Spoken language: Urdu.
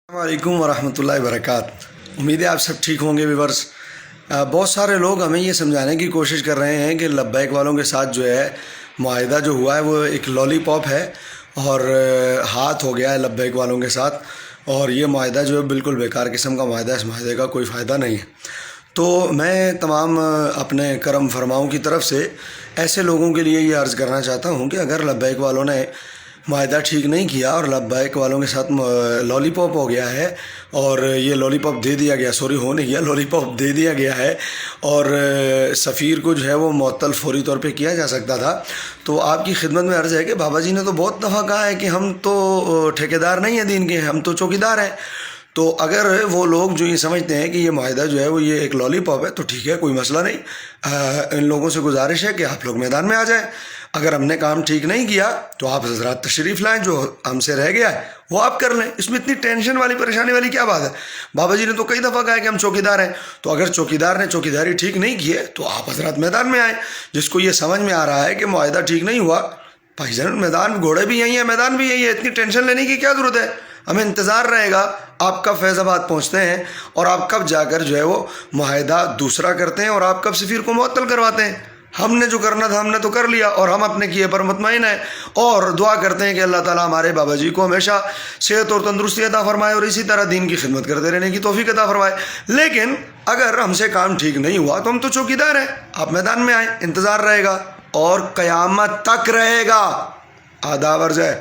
السلام علیکم ورحمۃ اللہ وبرکاتہ۔ امید ہے آپ سب ٹھیک ہوں گے ویورس۔ بہت سارے لوگ ہمیں یہ سمجھانے کی کوشش کر رہے ہیں کہ لبیک والوں کے ساتھ جو ہے معاہدہ جو ہوا ہے وہ ایک لالی پاپ ہے اور ہاتھ ہو گیا ہے لبیک والوں کے ساتھ، اور یہ معاہدہ جو ہے بالکل بیکار قسم کا معاہدہ ہے، اس معاہدے کا کوئی فائدہ نہیں ہے۔ تو میں تمام اپنے کرم فرماؤں کی طرف سے ایسے لوگوں کے لیے یہ عرض کرنا چاہتا ہوں کہ اگر لبیک والوں نے معاہدہ ٹھیک نہیں کیا اور لبیک والوں کے ساتھ لالی پاپ ہو گیا ہے اور یہ لالی پاپ دے دیا گیا، سوری ہو نہیں گیا، لالی پاپ دے دیا گیا ہے اور سفیر کو جو ہے وہ معطل فوری طور پہ کیا جا سکتا تھا، تو آپ کی خدمت میں عرض ہے کہ بابا جی نے تو بہت دفعہ کہا ہے کہ ہم تو ٹھیکیدار نہیں ہیں دین کے، ہم تو چوکیدار ہیں۔ تو اگر وہ لوگ جو یہ سمجھتے ہیں کہ یہ معاہدہ جو ہے وہ یہ ایک لالی پاپ ہے تو ٹھیک ہے، کوئی مسئلہ نہیں۔ ان لوگوں سے گزارش ہے کہ آپ لوگ میدان میں آ جائیں۔ اگر ہم نے کام ٹھیک نہیں کیا تو آپ حضرات تشریف لائیں، جو ہم سے رہ گیا ہے وہ آپ کر لیں، اس میں اتنی ٹینشن والی پریشانی والی کیا بات ہے؟ بابا جی نے تو کئی دفعہ کہا ہے کہ ہم چوکیدار ہیں، تو اگر چوکیدار نے چوکیداری ٹھیک نہیں کی ہے تو آپ حضرات میدان میں آئیں۔ جس کو یہ سمجھ میں آ رہا ہے کہ معاہدہ ٹھیک نہیں ہوا، بھائی جان میدان گھوڑے بھی یہی ہیں، میدان بھی یہی ہے، اتنی ٹینشن لینے کی کیا ضرورت ہے؟ ہمیں انتظار رہے گا آپ کب فیض آباد پہنچتے ہیں اور آپ کب جا کر جو ہے وہ معاہدہ دوسرا کرتے ہیں اور آپ کب سفیر کو معطل کرواتے ہیں۔ ہم نے جو کرنا تھا ہم نے تو کر لیا اور ہم اپنے کیے پر مطمئن ہیں اور دعا کرتے ہیں کہ اللہ تعالیٰ ہمارے بابا جی کو ہمیشہ صحت اور تندرستی عطا فرمائے اور اسی طرح دین کی خدمت کرتے رہنے کی توفیق عطا فرمائے۔ لیکن اگر ہم سے کام ٹھیک نہیں ہوا تو ہم تو چوکیدار ہیں، آپ میدان میں آئیں، انتظار رہے گا اور قیامت تک رہے گا۔ آداب عرض ہے۔